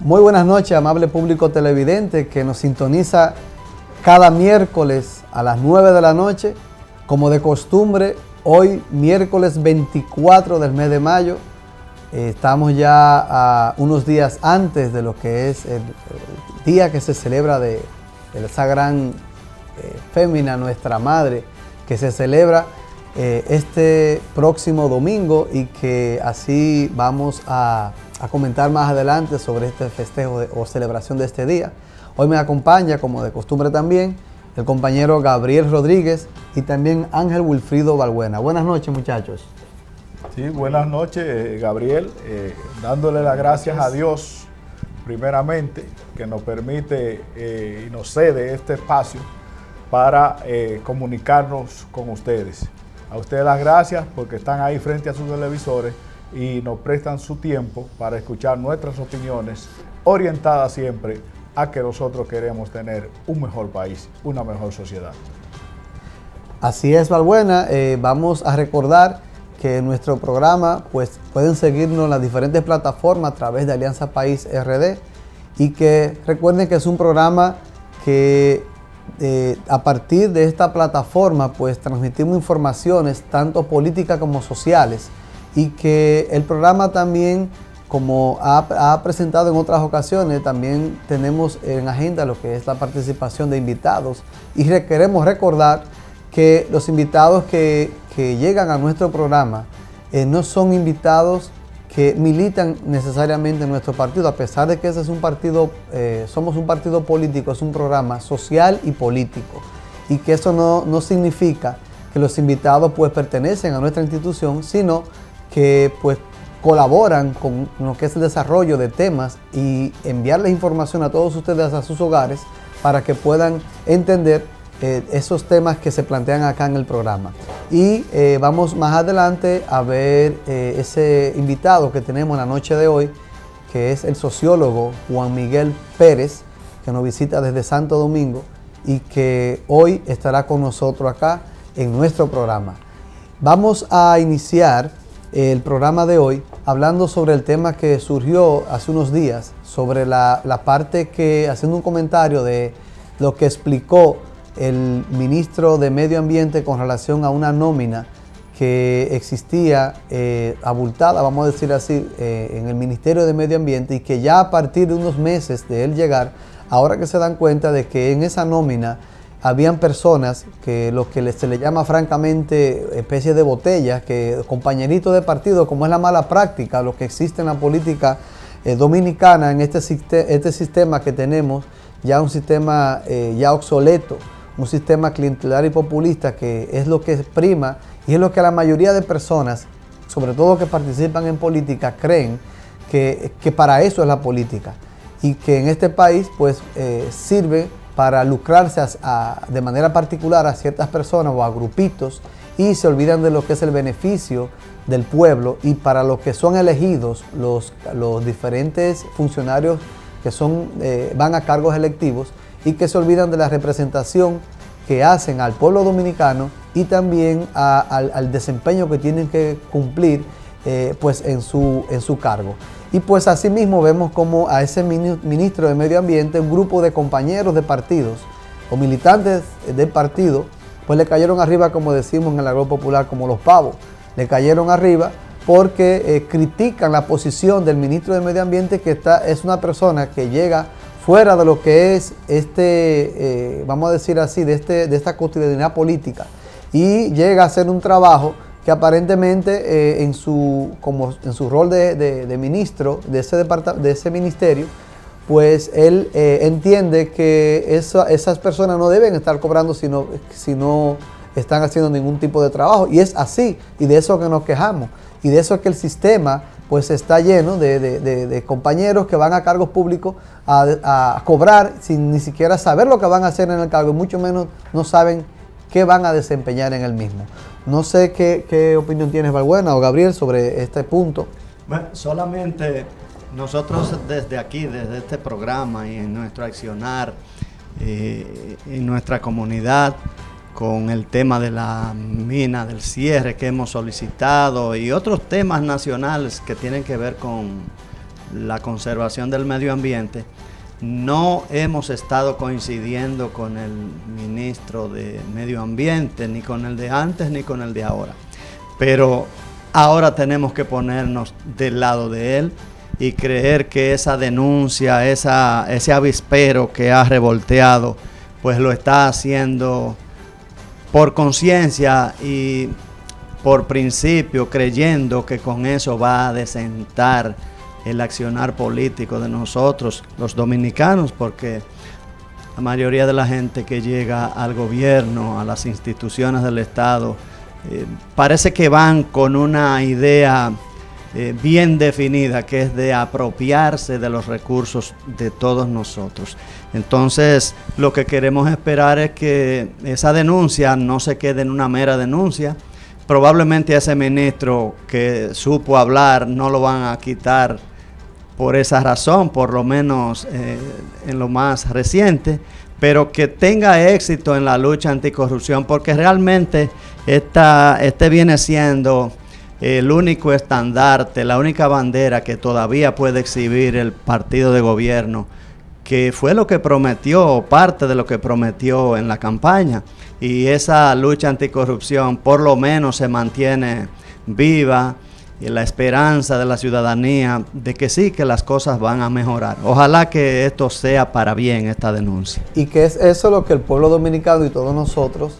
Muy buenas noches, amable público televidente que nos sintoniza cada miércoles a las 9 de la noche. Como de costumbre, hoy miércoles 24 del mes de mayo, estamos ya a unos días antes de lo que es el día que se celebra de esa gran fémina, nuestra madre, que se celebra este próximo domingo y que así vamos a comentar más adelante sobre este festejo o celebración de este día. Hoy me acompaña, como de costumbre también, el compañero Gabriel Rodríguez y también Ángel Wilfrido Balbuena. Buenas noches, muchachos. Sí, buenas noches, Gabriel. Dándole las gracias a Dios, primeramente, que nos permite y nos cede este espacio para comunicarnos con ustedes. A ustedes las gracias porque están ahí frente a sus televisores y nos prestan su tiempo para escuchar nuestras opiniones orientadas siempre a que nosotros queremos tener un mejor país, una mejor sociedad. Así es, Balbuena. Vamos a recordar que nuestro programa pues pueden seguirnos en las diferentes plataformas a través de Alianza País RD y que recuerden que es un programa que a partir de esta plataforma pues transmitimos informaciones tanto políticas como sociales y que el programa también, como ha presentado en otras ocasiones, también tenemos en agenda lo que es la participación de invitados y queremos recordar que los invitados que llegan a nuestro programa no son invitados que militan necesariamente en nuestro partido, a pesar de que ese es un partido, somos un partido político, es un programa social y político y que eso no significa que los invitados pues pertenecen a nuestra institución, sino que pues colaboran con lo que es el desarrollo de temas y enviarles información a todos ustedes a sus hogares para que puedan entender esos temas que se plantean acá en el programa. Y vamos más adelante a ver ese invitado que tenemos la noche de hoy, que es el sociólogo Juan Miguel Pérez, que nos visita desde Santo Domingo y que hoy estará con nosotros acá en nuestro programa. Vamos a iniciar el programa de hoy hablando sobre el tema que surgió hace unos días, sobre la parte que, haciendo un comentario de lo que explicó el ministro de Medio Ambiente con relación a una nómina que existía abultada, vamos a decir así, en el Ministerio de Medio Ambiente y que ya a partir de unos meses de él llegar, ahora que se dan cuenta de que en esa nómina habían personas que lo que se le llama francamente especie de botellas, que compañeritos de partido, como es la mala práctica, lo que existe en la política dominicana, en este sistema que tenemos, ya un sistema ya obsoleto, un sistema clientelar y populista que es lo que prima y es lo que la mayoría de personas, sobre todo que participan en política, creen que para eso es la política y que en este país pues sirve para lucrarse de manera particular a ciertas personas o a grupitos y se olvidan de lo que es el beneficio del pueblo y para lo que son elegidos los diferentes funcionarios que van a cargos electivos y que se olvidan de la representación que hacen al pueblo dominicano y también al desempeño que tienen que cumplir pues en su cargo. Y pues asimismo vemos como a ese ministro de Medio Ambiente, un grupo de compañeros de partidos o militantes del partido, pues le cayeron arriba, como decimos en el argot popular, como los pavos. Le cayeron arriba porque critican la posición del ministro de Medio Ambiente, que es una persona que llega fuera de lo que es vamos a decir así, de esta cotidianidad política y llega a hacer un trabajo que aparentemente en su rol de ministro de ese ministerio, pues él entiende que esas personas no deben estar cobrando si no están haciendo ningún tipo de trabajo. Y es así, y de eso que nos quejamos, y de eso es que el sistema pues está lleno de compañeros que van a cargos públicos a cobrar sin ni siquiera saber lo que van a hacer en el cargo, y mucho menos no saben qué van a desempeñar en el mismo. No sé qué opinión tienes, Balbuena o Gabriel, sobre este punto. Bueno, solamente nosotros desde aquí, desde este programa y en nuestro accionar, en nuestra comunidad, con el tema de la mina, del cierre que hemos solicitado y otros temas nacionales que tienen que ver con la conservación del medio ambiente, no hemos estado coincidiendo con el ministro de Medio Ambiente, ni con el de antes ni con el de ahora. Pero ahora tenemos que ponernos del lado de él y creer que esa denuncia, ese avispero que ha revolteado, pues lo está haciendo por conciencia y por principio, creyendo que con eso va a desentar el accionar político de nosotros, los dominicanos, porque la mayoría de la gente que llega al gobierno, a las instituciones del Estado, parece que van con una idea bien definida, que es de apropiarse de los recursos de todos nosotros. Entonces, lo que queremos esperar es que esa denuncia no se quede en una mera denuncia. Probablemente a ese ministro que supo hablar no lo van a quitar por esa razón, por lo menos en lo más reciente, pero que tenga éxito en la lucha anticorrupción, porque realmente este viene siendo el único estandarte, la única bandera que todavía puede exhibir el partido de gobierno, que fue lo que prometió, parte de lo que prometió en la campaña, y esa lucha anticorrupción por lo menos se mantiene viva, y la esperanza de la ciudadanía de que sí, que las cosas van a mejorar. Ojalá que esto sea para bien, esta denuncia. Y que es eso lo que el pueblo dominicano y todos nosotros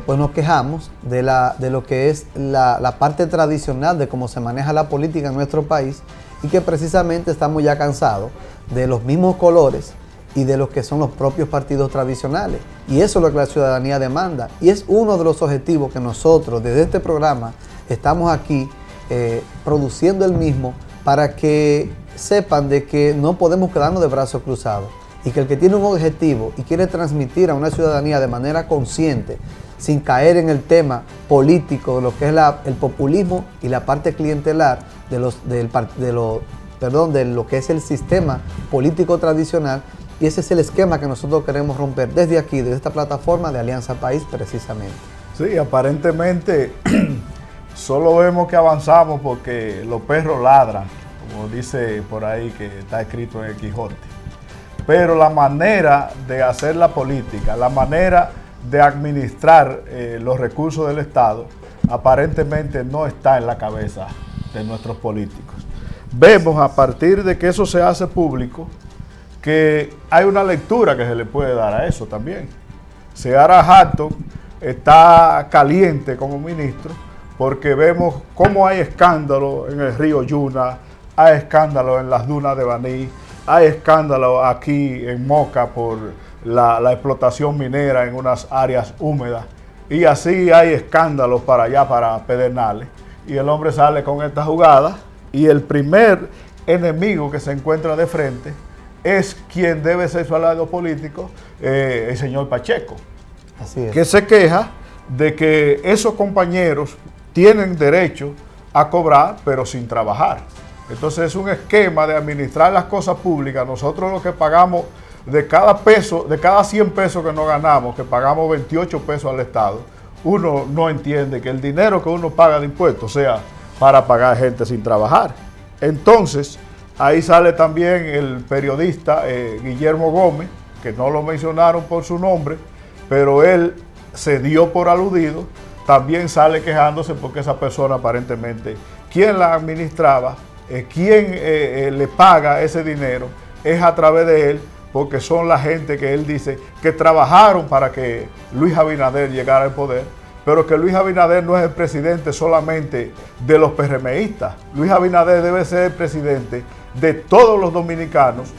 pues nos quejamos de lo que es la parte tradicional de cómo se maneja la política en nuestro país, y que precisamente estamos ya cansados de los mismos colores y de lo que son los propios partidos tradicionales. Y eso es lo que la ciudadanía demanda. Y es uno de los objetivos que nosotros desde este programa estamos aquí produciendo el mismo, para que sepan de que no podemos quedarnos de brazos cruzados, y que el que tiene un objetivo y quiere transmitir a una ciudadanía de manera consciente, sin caer en el tema político de lo que es el populismo y la parte clientelar de lo que es el sistema político tradicional. Y ese es el esquema que nosotros queremos romper desde aquí, desde esta plataforma de Alianza País precisamente. Sí, aparentemente solo vemos que avanzamos porque los perros ladran, como dice por ahí que está escrito en el Quijote. Pero la manera de hacer la política, la manera de administrar los recursos del Estado, aparentemente no está en la cabeza de nuestros políticos. Vemos a partir de que eso se hace público que hay una lectura que se le puede dar a eso también. Seara Hatton está caliente como ministro porque vemos cómo hay escándalo en el río Yuna, hay escándalo en las dunas de Baní, hay escándalo aquí en Moca por la explotación minera en unas áreas húmedas, y así hay escándalos para allá, para Pedernales, y el hombre sale con esta jugada, y el primer enemigo que se encuentra de frente es quien debe ser su aliado político, el señor Pacheco. Así es. Que se queja de que esos compañeros tienen derecho a cobrar, pero sin trabajar. Entonces es un esquema de administrar las cosas públicas. Nosotros lo que pagamos de cada peso, de cada 100 pesos que nos ganamos, que pagamos 28 pesos al Estado, uno no entiende que el dinero que uno paga de impuestos sea para pagar gente sin trabajar. Entonces, ahí sale también el periodista Guillermo Gómez, que no lo mencionaron por su nombre, pero él se dio por aludido, también sale quejándose porque esa persona aparentemente, quien la administraba, quien le paga ese dinero, es a través de él, porque son la gente que él dice que trabajaron para que Luis Abinader llegara al poder, pero que Luis Abinader no es el presidente solamente de los PRMistas. Luis Abinader debe ser el presidente de todos los dominicanos,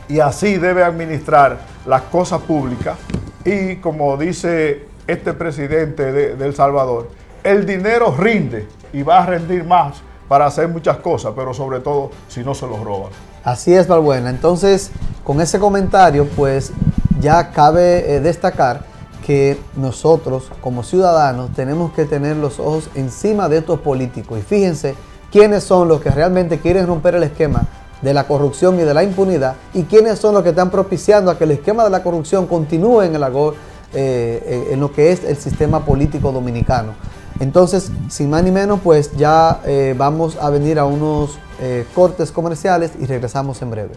y así debe administrar las cosas públicas. Y como dice este presidente de El Salvador, el dinero rinde y va a rendir más para hacer muchas cosas, pero sobre todo si no se los roban. Así es, Balbuena. Entonces, con ese comentario, pues ya cabe destacar que nosotros como ciudadanos tenemos que tener los ojos encima de estos políticos. Y fíjense quiénes son los que realmente quieren romper el esquema de la corrupción y de la impunidad, y quiénes son los que están propiciando a que el esquema de la corrupción continúe en lo que es el sistema político dominicano. Entonces, sin más ni menos, pues ya vamos a venir a unos cortes comerciales y regresamos en breve.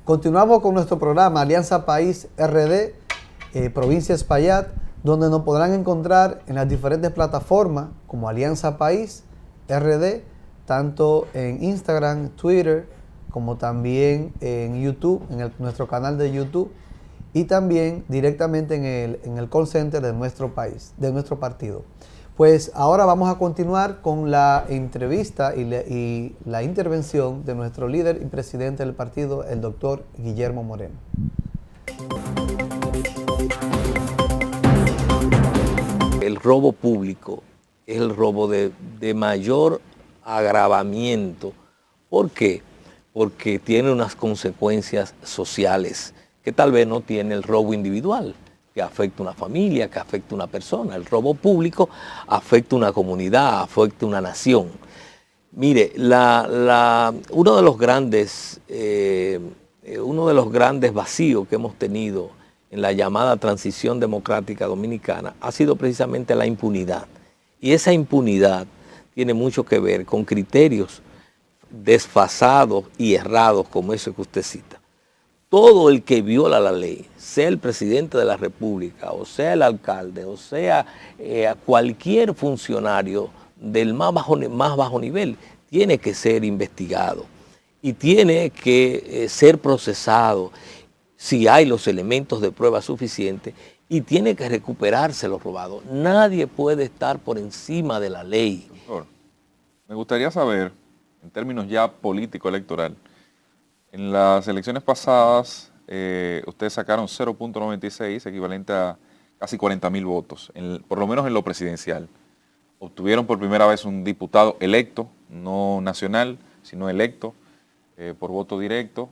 Continuamos con nuestro programa Alianza País RD, Provincia Espaillat, donde nos podrán encontrar en las diferentes plataformas como Alianza País RD, tanto en Instagram, Twitter, como también en YouTube, en nuestro canal de YouTube, y también directamente en el call center de nuestro país, de nuestro partido. Pues ahora vamos a continuar con la entrevista y la intervención de nuestro líder y presidente del partido, el doctor Guillermo Moreno. El robo público es el robo de mayor agravamiento. ¿Por qué? Porque tiene unas consecuencias sociales que tal vez no tiene el robo individual, que afecta a una familia, que afecta a una persona. El robo público afecta a una comunidad, afecta a una nación. Mire, uno de los grandes vacíos que hemos tenido en la llamada transición democrática dominicana ha sido precisamente la impunidad. Y esa impunidad tiene mucho que ver con criterios desfasados y errados como ese que usted cita. Todo el que viola la ley, sea el presidente de la República, o sea el alcalde, o sea cualquier funcionario del más bajo nivel, tiene que ser investigado y tiene que ser procesado si hay los elementos de prueba suficientes y tiene que recuperarse lo robado. Nadie puede estar por encima de la ley. Doctor, me gustaría saber, en términos ya político-electoral, en las elecciones pasadas, ustedes sacaron 0.96, equivalente a casi 40.000 votos, por lo menos en lo presidencial. Obtuvieron por primera vez un diputado electo, no nacional, sino electo por voto directo,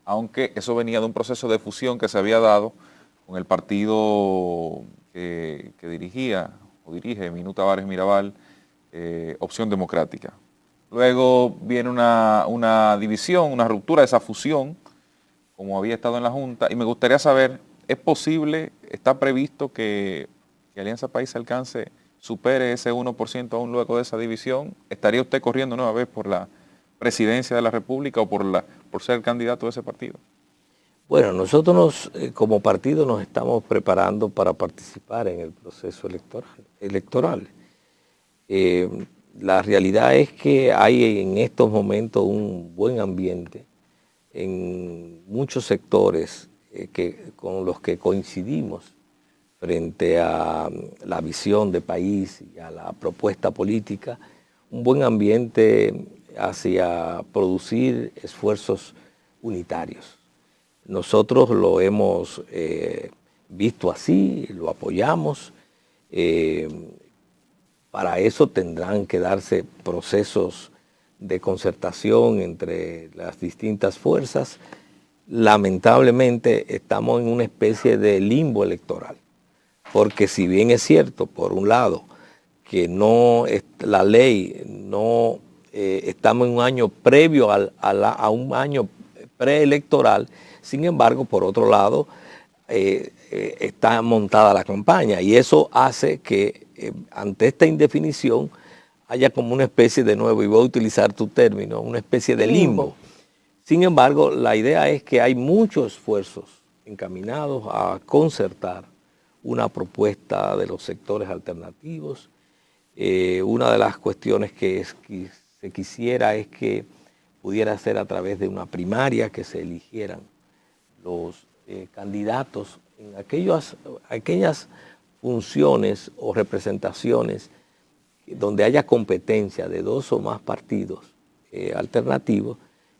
aunque eso venía de un proceso de fusión que se había dado con el partido que dirige Minú Tavares Mirabal, Opción Democrática. Luego viene una división, una ruptura de esa fusión, como había estado en la Junta, y me gustaría saber, ¿es posible, está previsto que Alianza País supere ese 1% aún luego de esa división? ¿Estaría usted corriendo nueva vez por la presidencia de la República o por ser candidato de ese partido? Bueno, nosotros como partido nos estamos preparando para participar en el proceso electoral. La realidad es que hay en estos momentos un buen ambiente en muchos sectores con los que coincidimos frente a la visión de país y a la propuesta política, un buen ambiente hacia producir esfuerzos unitarios. Nosotros lo hemos visto así, lo apoyamos. Para eso tendrán que darse procesos de concertación entre las distintas fuerzas. Lamentablemente estamos en una especie de limbo electoral, porque si bien es cierto, por un lado, que no la ley no estamos en un año previo a un año preelectoral, sin embargo, por otro lado, está montada la campaña y eso hace que ante esta indefinición haya como una especie de nuevo, y voy a utilizar tu término, una especie de limbo. Sin embargo, la idea es que hay muchos esfuerzos encaminados a concertar una propuesta de los sectores alternativos. Una de las cuestiones que se quisiera es que pudiera ser a través de una primaria, que se eligieran los candidatos en aquellas funciones o representaciones donde haya competencia de 2 o más partidos alternativos,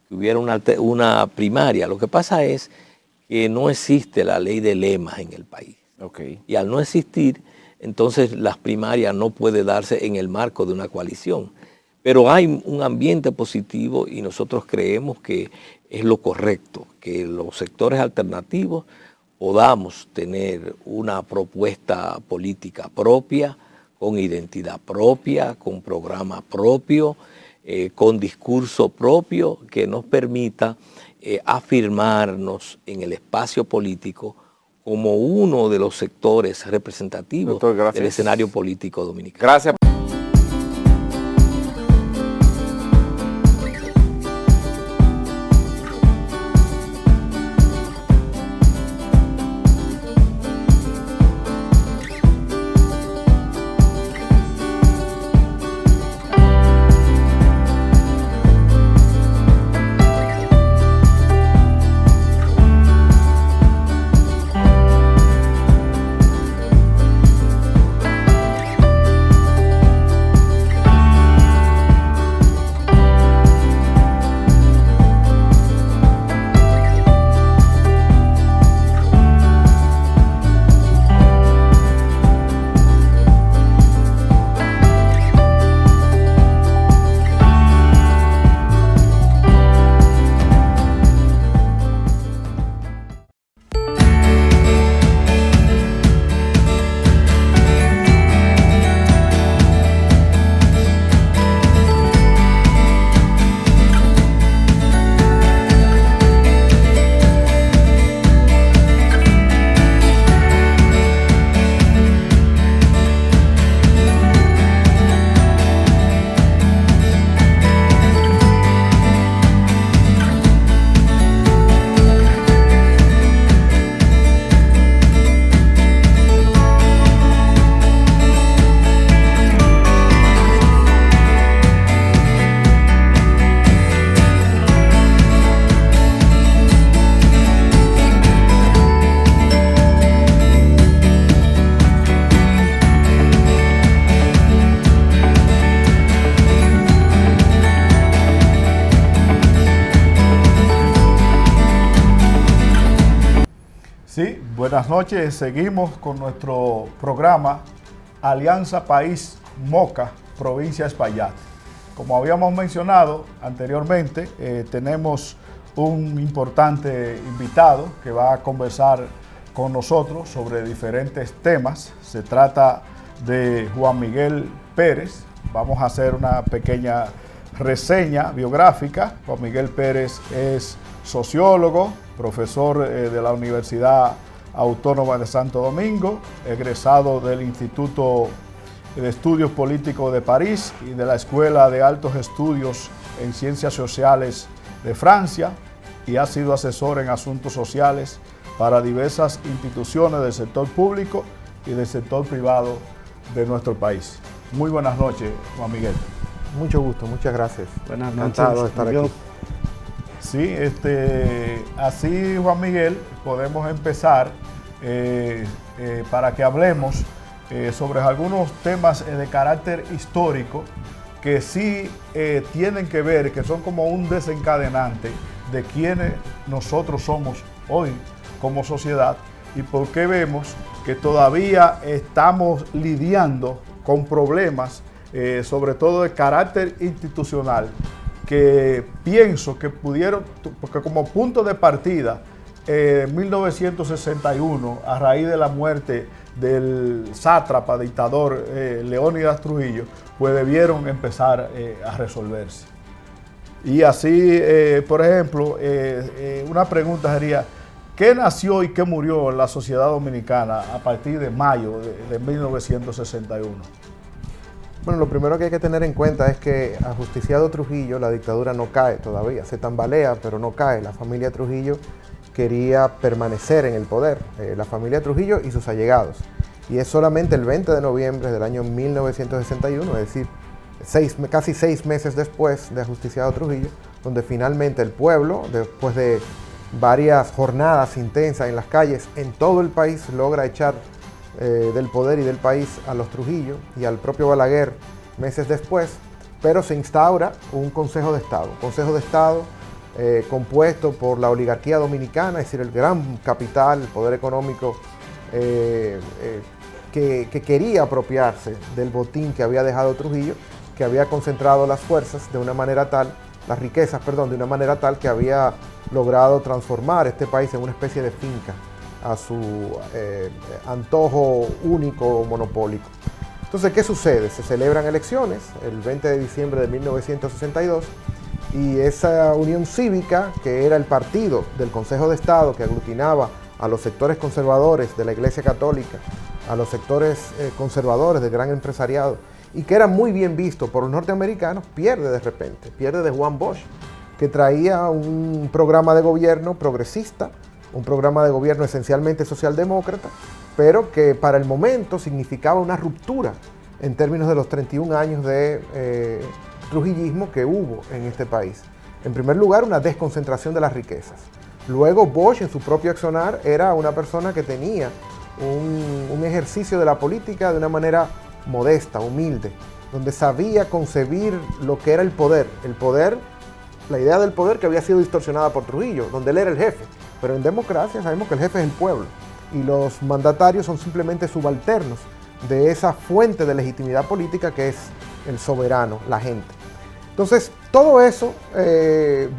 que hubiera una primaria. Lo que pasa es que no existe la ley de lemas en el país. Okay. Y al no existir, entonces las primarias no pueden darse en el marco de una coalición. Pero hay un ambiente positivo y nosotros creemos que es lo correcto, que los sectores alternativos podamos tener una propuesta política propia, con identidad propia, con programa propio, con discurso propio, que nos permita afirmarnos en el espacio político como uno de los sectores representativos, doctor, del escenario político dominicano. Gracias. Sí, buenas noches. Seguimos con nuestro programa Alianza País Moca, provincia Espaillat. Como habíamos mencionado anteriormente, tenemos un importante invitado que va a conversar con nosotros sobre diferentes temas. Se trata de Juan Miguel Pérez. Vamos a hacer una pequeña reseña biográfica. Juan Miguel Pérez es sociólogo, profesor de la Universidad Autónoma de Santo Domingo, egresado del Instituto de Estudios Políticos de París y de la Escuela de Altos Estudios en Ciencias Sociales de Francia, y ha sido asesor en asuntos sociales para diversas instituciones del sector público y del sector privado de nuestro país. Muy buenas noches, Juan Miguel. Mucho gusto, muchas gracias. Buenas Encantado noches. de estar aquí. Sí, así, Juan Miguel, podemos empezar para que hablemos sobre algunos temas de carácter histórico que sí tienen que ver, que son como un desencadenante de quiénes nosotros somos hoy como sociedad y por qué vemos que todavía estamos lidiando con problemas, sobre todo de carácter institucional, que pienso que pudieron, porque como punto de partida, 1961, a raíz de la muerte del sátrapa dictador Leónidas Trujillo, pues debieron empezar a resolverse. Y así, por ejemplo, una pregunta sería, ¿qué nació y qué murió en la sociedad dominicana a partir de mayo de 1961? Bueno, lo primero que hay que tener en cuenta es que ajusticiado Trujillo, la dictadura no cae todavía, se tambalea, pero no cae. La familia Trujillo quería permanecer en el poder, la familia Trujillo y sus allegados. Y es solamente el 20 de noviembre del año 1961, es decir, casi 6 meses después de ajusticiado Trujillo, donde finalmente el pueblo, después de varias jornadas intensas en las calles en todo el país, logra echar del poder y del país a los Trujillo y al propio Balaguer meses después, pero se instaura un Consejo de Estado compuesto por la oligarquía dominicana, es decir, el gran capital, el poder económico que quería apropiarse del botín que había dejado Trujillo, que había concentrado las fuerzas de una manera tal, las riquezas, perdón, de una manera tal que había logrado transformar este país en una especie de finca a su antojo único monopólico. Entonces, ¿qué sucede? Se celebran elecciones el 20 de diciembre de 1962 y esa unión cívica, que era el partido del Consejo de Estado que aglutinaba a los sectores conservadores de la Iglesia Católica, a los sectores conservadores del gran empresariado, y que era muy bien visto por los norteamericanos, pierde de repente, pierde de Juan Bosch, que traía un programa de gobierno progresista, un programa de gobierno esencialmente socialdemócrata, pero que para el momento significaba una ruptura en términos de los 31 años de trujillismo que hubo en este país. En primer lugar, una desconcentración de las riquezas. Luego, Bosch, en su propio accionar, era una persona que tenía un ejercicio de la política de una manera modesta, humilde, donde sabía concebir lo que era el poder, la idea del poder que había sido distorsionada por Trujillo, donde él era el jefe. Pero en democracia sabemos que el jefe es el pueblo y los mandatarios son simplemente subalternos de esa fuente de legitimidad política que es el soberano, la gente. Entonces, todo eso,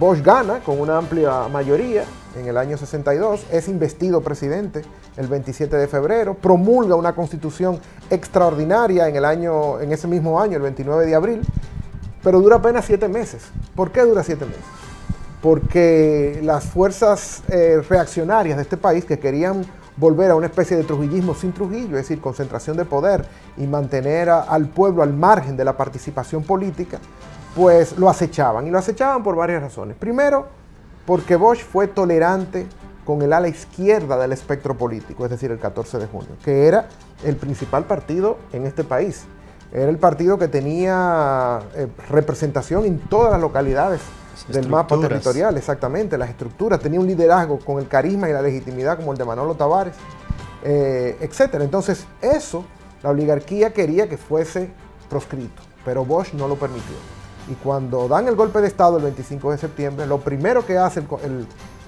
Bosch gana con una amplia mayoría en el año 62, es investido presidente el 27 de febrero, promulga una constitución extraordinaria en ese mismo año, el 29 de abril, pero dura apenas 7 meses. ¿Por qué dura 7 meses? Porque las fuerzas reaccionarias de este país que querían volver a una especie de trujillismo sin Trujillo, es decir, concentración de poder y mantener al pueblo al margen de la participación política, pues lo acechaban. Y lo acechaban por varias razones. Primero, porque Bosch fue tolerante con el ala izquierda del espectro político, es decir, el 14 de junio, que era el principal partido en este país. Era el partido que tenía representación en todas las localidades del mapa territorial, exactamente, las estructuras, tenía un liderazgo con el carisma y la legitimidad como el de Manolo Tavares, etc. Entonces, eso, la oligarquía quería que fuese proscrito, pero Bosch no lo permitió. Y cuando dan el golpe de Estado el 25 de septiembre, lo primero que hace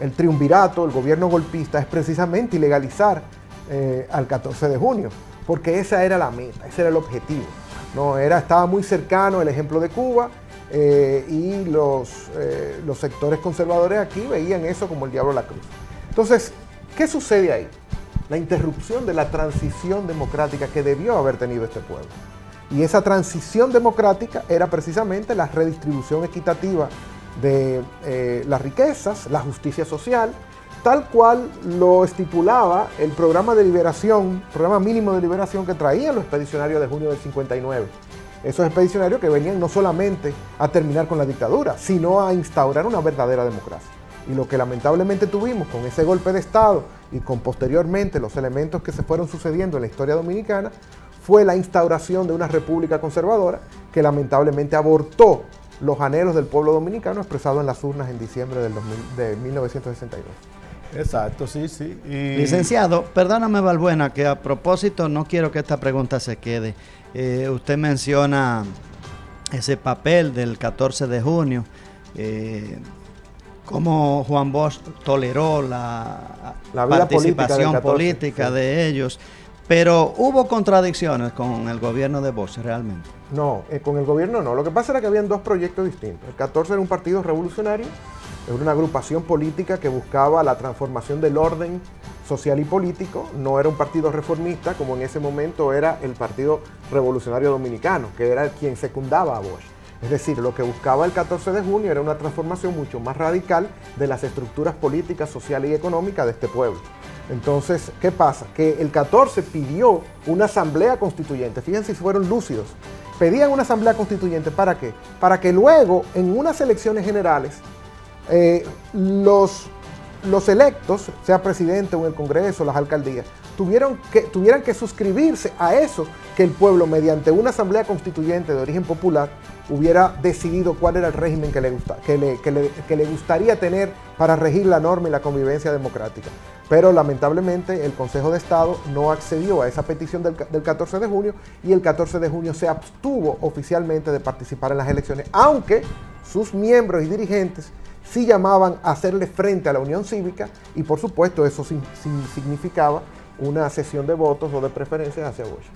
el triunvirato, el gobierno golpista, es precisamente ilegalizar al 14 de junio, porque esa era la meta, ese era el objetivo. Estaba muy cercano el ejemplo de Cuba, y los sectores conservadores aquí veían eso como el diablo a la cruz. Entonces, ¿qué sucede ahí? La interrupción de la transición democrática que debió haber tenido este pueblo. Y esa transición democrática era precisamente la redistribución equitativa de las riquezas, la justicia social, tal cual lo estipulaba el programa de liberación, programa mínimo de liberación que traían los expedicionarios de junio del 59. Esos expedicionarios que venían no solamente a terminar con la dictadura, sino a instaurar una verdadera democracia. Y lo que lamentablemente tuvimos con ese golpe de Estado y con posteriormente los elementos que se fueron sucediendo en la historia dominicana fue la instauración de una república conservadora que lamentablemente abortó los anhelos del pueblo dominicano expresados en las urnas en diciembre de 1962. Exacto, sí. Licenciado, perdóname, Balbuena, que a propósito no quiero que esta pregunta se quede. Usted menciona ese papel del 14 de junio, cómo Juan Bosch toleró la vida participación política política de ellos, pero hubo contradicciones con el gobierno de Bosch realmente. No, con el gobierno no. Lo que pasa era que habían dos proyectos distintos. El 14 era un partido revolucionario, era una agrupación política que buscaba la transformación del orden social y político. No era un partido reformista como en ese momento era el Partido Revolucionario Dominicano, que era quien secundaba a Bosch. Es decir, lo que buscaba el 14 de junio era una transformación mucho más radical de las estructuras políticas, sociales y económicas de este pueblo. Entonces, ¿qué pasa? Que el 14 pidió una asamblea constituyente. Fíjense si fueron lúcidos. Pedían una asamblea constituyente, ¿para qué? Para que luego, en unas elecciones generales, los electos, sea presidente o en el Congreso, las alcaldías, tuvieran que suscribirse a eso que el pueblo, mediante una asamblea constituyente de origen popular, hubiera decidido cuál era el régimen que le gustaría tener para regir la norma y la convivencia democrática. Pero lamentablemente el Consejo de Estado no accedió a esa petición del 14 de junio y el 14 de junio se abstuvo oficialmente de participar en las elecciones, aunque sus miembros y dirigentes sí llamaban a hacerle frente a la Unión Cívica y por supuesto eso significaba una cesión de votos o de preferencias hacia Bosch.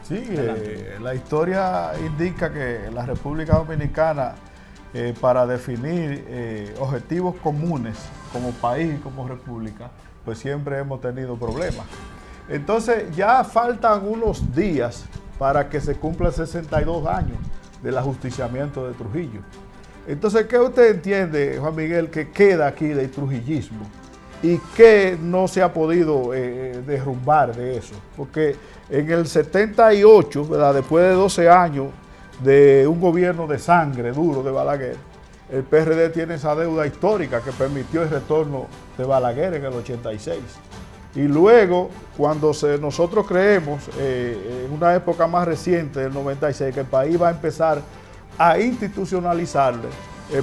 Sí, la historia indica que la República Dominicana, para definir objetivos comunes como país y como república, pues siempre hemos tenido problemas. Entonces ya faltan unos días para que se cumplan 62 años del ajusticiamiento de Trujillo. Entonces, ¿qué usted entiende, Juan Miguel, que queda aquí del trujillismo? ¿Y qué no se ha podido derrumbar de eso? Porque en el 78, ¿verdad?, después de 12 años de un gobierno de sangre duro de Balaguer, el PRD tiene esa deuda histórica que permitió el retorno de Balaguer en el 86. Y luego, cuando nosotros creemos, en una época más reciente, del 96, que el país va a empezar a institucionalizarle,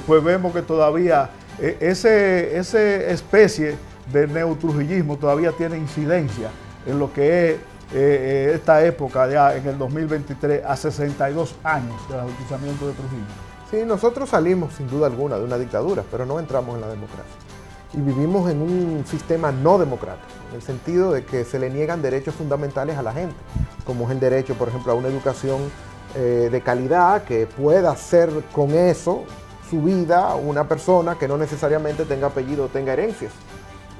pues vemos que todavía esa especie de neotrujillismo todavía tiene incidencia en lo que es esta época ya en el 2023, a 62 años del ajusticiamiento de Trujillo. Sí, nosotros salimos sin duda alguna de una dictadura, pero no entramos en la democracia. Y vivimos en un sistema no democrático, en el sentido de que se le niegan derechos fundamentales a la gente, como es el derecho, por ejemplo, a una educación de calidad, que pueda hacer con eso su vida una persona que no necesariamente tenga apellido o tenga herencias.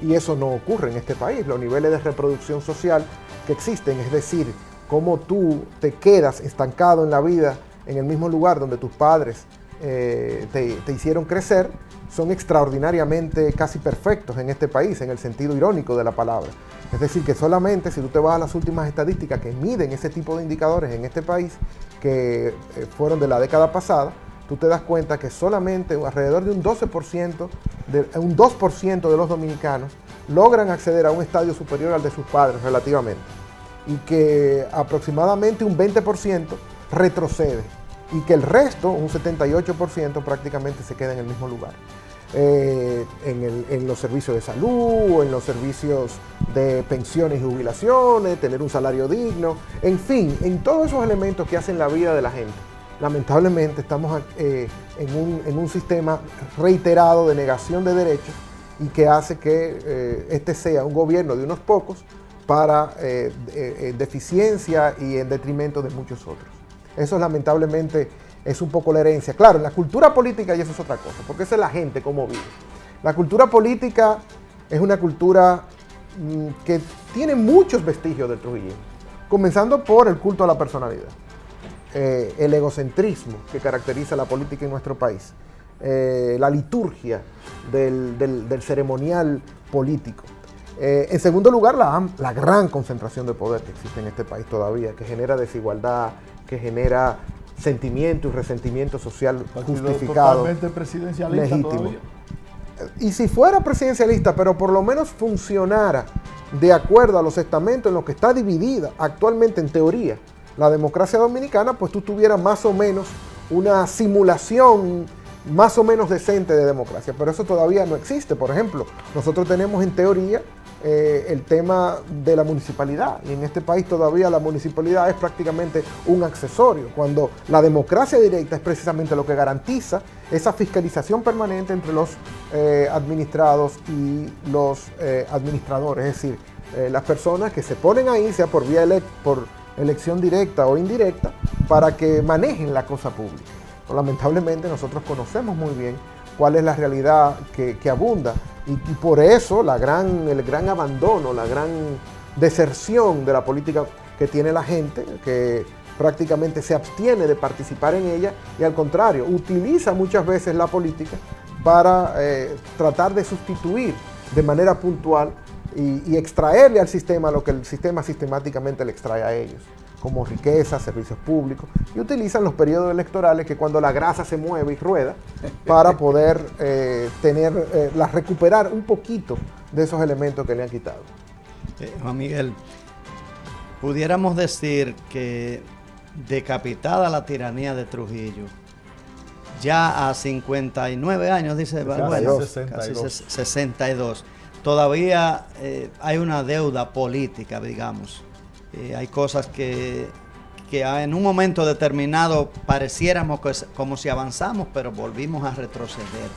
Y eso no ocurre en este país. Los niveles de reproducción social que existen, es decir, cómo tú te quedas estancado en la vida en el mismo lugar donde tus padres te hicieron crecer, son extraordinariamente casi perfectos en este país, en el sentido irónico de la palabra. Es decir, que solamente si tú te vas a las últimas estadísticas que miden ese tipo de indicadores en este país, que fueron de la década pasada, tú te das cuenta que solamente alrededor de un 12%, un 2% de los dominicanos logran acceder a un estadio superior al de sus padres relativamente, y que aproximadamente un 20% retrocede, y que el resto, un 78%, prácticamente se queda en el mismo lugar. En los servicios de salud, o en los servicios de pensiones y jubilaciones, tener un salario digno, en fin, en todos esos elementos que hacen la vida de la gente. Lamentablemente estamos en un sistema reiterado de negación de derechos y que hace que este sea un gobierno de unos pocos para deficiencia y en detrimento de muchos otros. Eso lamentablemente es un poco la herencia. Claro, en la cultura política y eso es otra cosa, porque esa es la gente cómo vive. La cultura política es una cultura que tiene muchos vestigios del trujillismo, comenzando por el culto a la personalidad. El egocentrismo que caracteriza la política en nuestro país, la liturgia del ceremonial político. En segundo lugar, la gran concentración de poder que existe en este país todavía, que genera desigualdad, que genera sentimiento y resentimiento social justificado, totalmente presidencialista legítimo. Todavía. Y si fuera presidencialista, pero por lo menos funcionara de acuerdo a los estamentos en los que está dividida actualmente en teoría la democracia dominicana, pues tú tuvieras más o menos una simulación más o menos decente de democracia, pero eso todavía no existe. Por ejemplo, nosotros tenemos en teoría el tema de la municipalidad. Y en este país todavía la municipalidad es prácticamente un accesorio, cuando la democracia directa es precisamente lo que garantiza esa fiscalización permanente entre los administrados y los administradores, es decir, las personas que se ponen ahí, sea por elección directa o indirecta, para que manejen la cosa pública. Lamentablemente nosotros conocemos muy bien cuál es la realidad que abunda y por eso el gran abandono, la gran deserción de la política que tiene la gente, que prácticamente se abstiene de participar en ella y al contrario, utiliza muchas veces la política para tratar de sustituir de manera puntual y extraerle al sistema lo que el sistema sistemáticamente le extrae a ellos, como riqueza, servicios públicos, y utilizan los periodos electorales, que cuando la grasa se mueve y rueda, para poder recuperar un poquito de esos elementos que le han quitado. Juan Miguel, pudiéramos decir que decapitada la tiranía de Trujillo, ya a 59 años, dice Balbuena, casi 62, todavía hay una deuda política, digamos. Hay cosas que en un momento determinado pareciéramos como si avanzamos, pero volvimos a retroceder.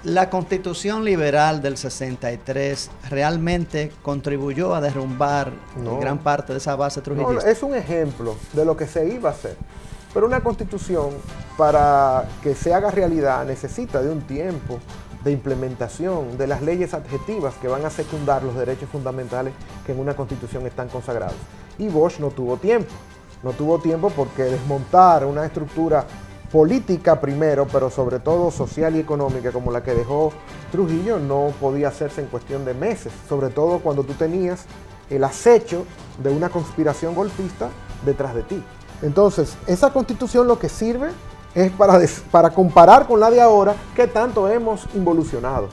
¿La Constitución Liberal del 63 realmente contribuyó a derrumbar gran parte de esa base trujillista? No, es un ejemplo de lo que se iba a hacer. Pero una Constitución, para que se haga realidad, necesita de un tiempo de implementación de las leyes adjetivas que van a secundar los derechos fundamentales que en una Constitución están consagrados. Y Bosch no tuvo tiempo. No tuvo tiempo porque desmontar una estructura política primero, pero sobre todo social y económica como la que dejó Trujillo, no podía hacerse en cuestión de meses, sobre todo cuando tú tenías el acecho de una conspiración golpista detrás de ti. Entonces, esa Constitución lo que sirve es para comparar con la de ahora, qué tanto hemos involucionado.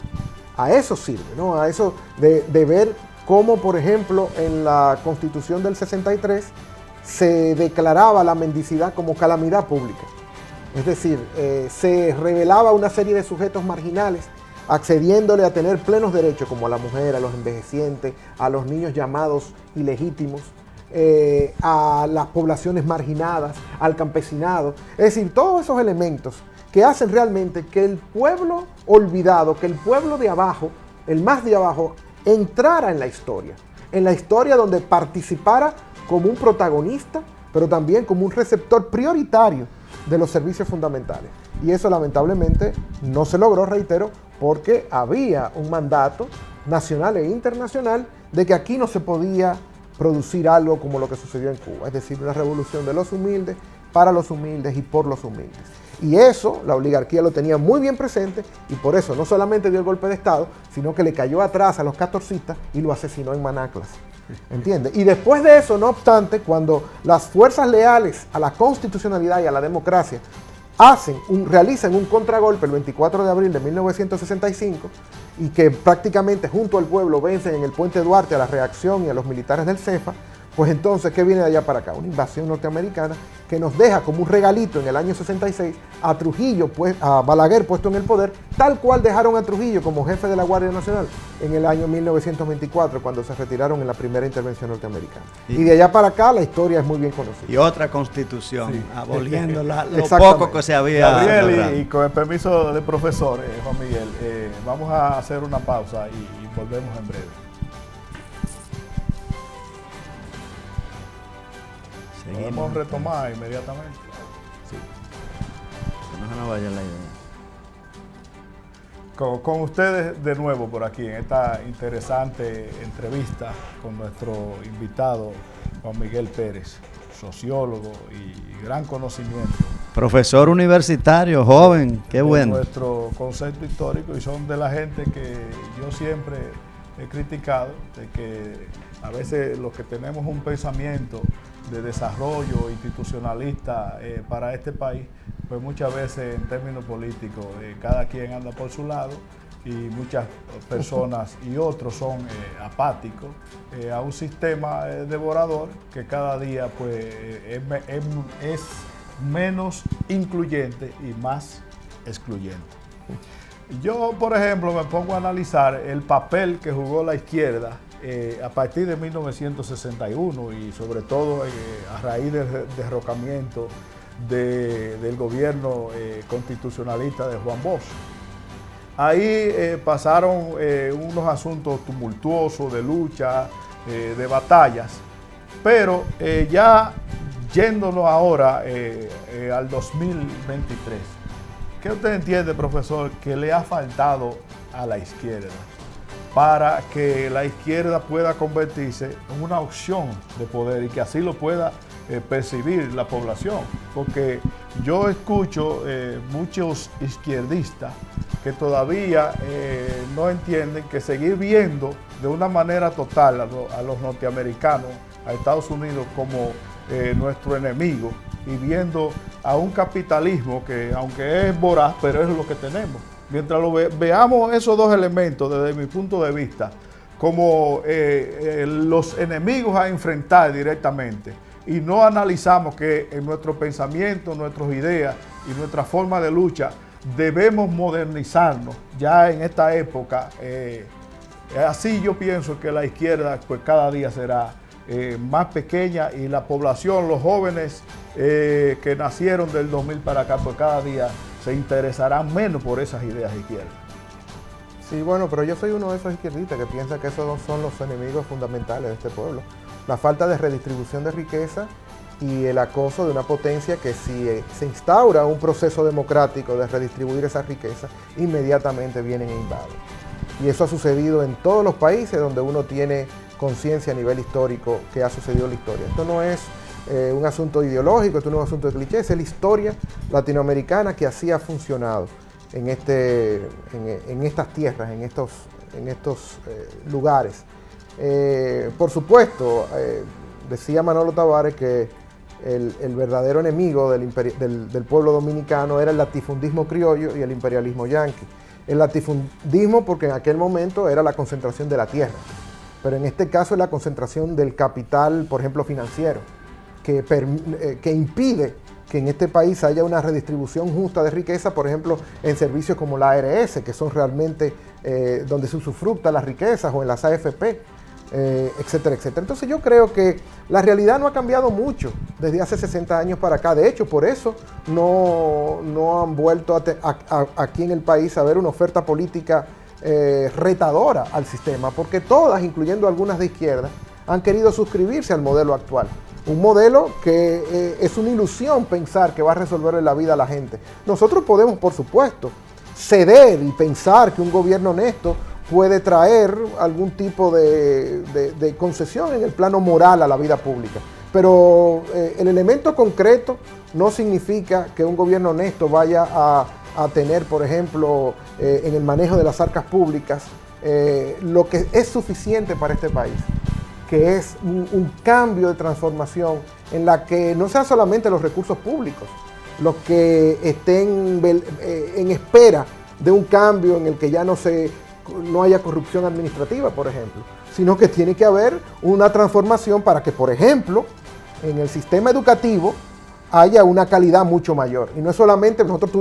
A eso sirve, ¿no? A eso de ver cómo, por ejemplo, en la Constitución del 63 se declaraba la mendicidad como calamidad pública. Es decir, se revelaba una serie de sujetos marginales accediéndole a tener plenos derechos, como a la mujer, a los envejecientes, a los niños llamados ilegítimos, a las poblaciones marginadas, al campesinado. Es decir, todos esos elementos que hacen realmente que el pueblo olvidado, que el pueblo de abajo, el más de abajo, entrara en la historia donde participara como un protagonista, pero también como un receptor prioritario de los servicios fundamentales. Y eso lamentablemente no se logró, reitero, porque había un mandato nacional e internacional de que aquí no se podía producir algo como lo que sucedió en Cuba, es decir, una revolución de los humildes, para los humildes y por los humildes. Y eso la oligarquía lo tenía muy bien presente y por eso no solamente dio el golpe de Estado, sino que le cayó atrás a los catorcistas y lo asesinó en Manaclas. ¿Entiendes? Y después de eso, no obstante, cuando las fuerzas leales a la constitucionalidad y a la democracia realizan un contragolpe el 24 de abril de 1965 y que prácticamente junto al pueblo vencen en el Puente Duarte a la reacción y a los militares del CEFA, pues entonces, ¿qué viene de allá para acá? Una invasión norteamericana que nos deja como un regalito en el año 66 a Trujillo, a Balaguer puesto en el poder, tal cual dejaron a Trujillo como jefe de la Guardia Nacional en el año 1924, cuando se retiraron en la primera intervención norteamericana. Y de allá para acá la historia es muy bien conocida. Y otra constitución, sí, aboliendo lo poco que se había... Gabriel, y con el permiso del profesor Juan Miguel, vamos a hacer una pausa y volvemos en breve. Podemos retomar inmediatamente. Sí. Que no vaya la idea. Con ustedes de nuevo por aquí en esta interesante entrevista con nuestro invitado Juan Miguel Pérez, sociólogo y gran conocimiento. Profesor universitario, joven, qué bueno. Nuestro concepto histórico, y son de la gente que yo siempre he criticado, de que a veces los que tenemos un pensamiento de desarrollo institucionalista para este país, pues muchas veces en términos políticos cada quien anda por su lado y muchas personas y otros son apáticos a un sistema devorador que cada día pues es menos incluyente y más excluyente. Yo, por ejemplo, me pongo a analizar el papel que jugó la izquierda a partir de 1961 y sobre todo a raíz del derrocamiento del gobierno constitucionalista de Juan Bosch. Ahí pasaron unos asuntos tumultuosos de lucha, de batallas, pero ya yéndonos ahora al 2023, ¿qué usted entiende, profesor, que le ha faltado a la izquierda para que la izquierda pueda convertirse en una opción de poder y que así lo pueda percibir la población? Porque yo escucho muchos izquierdistas que todavía no entienden que seguir viendo de una manera total a los norteamericanos, a Estados Unidos como nuestro enemigo, y viendo a un capitalismo que, aunque es voraz, pero es lo que tenemos. Mientras veamos esos dos elementos desde mi punto de vista como los enemigos a enfrentar directamente, y no analizamos que en nuestro pensamiento, nuestras ideas y nuestra forma de lucha debemos modernizarnos ya en esta época, así yo pienso que la izquierda pues cada día será más pequeña, y la población, los jóvenes que nacieron del 2000 para acá, pues cada día se interesarán menos por esas ideas de izquierda. Sí, bueno, pero yo soy uno de esos izquierdistas que piensa que esos son los enemigos fundamentales de este pueblo. La falta de redistribución de riqueza y el acoso de una potencia que, si se instaura un proceso democrático de redistribuir esa riqueza, inmediatamente vienen e invaden. Y eso ha sucedido en todos los países donde uno tiene conciencia a nivel histórico que ha sucedido en la historia. Esto no es un asunto ideológico, esto no es un asunto de clichés, es la historia latinoamericana que así ha funcionado en estas tierras, en estos lugares. Por supuesto, decía Manolo Tavares que el verdadero enemigo del pueblo dominicano era el latifundismo criollo y el imperialismo yanqui. El latifundismo porque en aquel momento era la concentración de la tierra, pero en este caso es la concentración del capital, por ejemplo, financiero, que impide que en este país haya una redistribución justa de riqueza, por ejemplo, en servicios como la ARS, que son realmente donde se usufructa las riquezas, o en las AFP, etcétera, etcétera. Entonces yo creo que la realidad no ha cambiado mucho desde hace 60 años para acá. De hecho, por eso no han vuelto aquí en el país a ver una oferta política retadora al sistema, porque todas, incluyendo algunas de izquierda, han querido suscribirse al modelo actual. Un modelo que es una ilusión pensar que va a resolverle la vida a la gente. Nosotros podemos, por supuesto, ceder y pensar que un gobierno honesto puede traer algún tipo de concesión en el plano moral a la vida pública. Pero el elemento concreto no significa que un gobierno honesto vaya a tener, por ejemplo, en el manejo de las arcas públicas, lo que es suficiente para este país, que es un cambio de transformación en la que no sean solamente los recursos públicos los que estén en espera de un cambio en el que ya no haya corrupción administrativa, por ejemplo, sino que tiene que haber una transformación para que, por ejemplo, en el sistema educativo haya una calidad mucho mayor. Y no es solamente, nosotros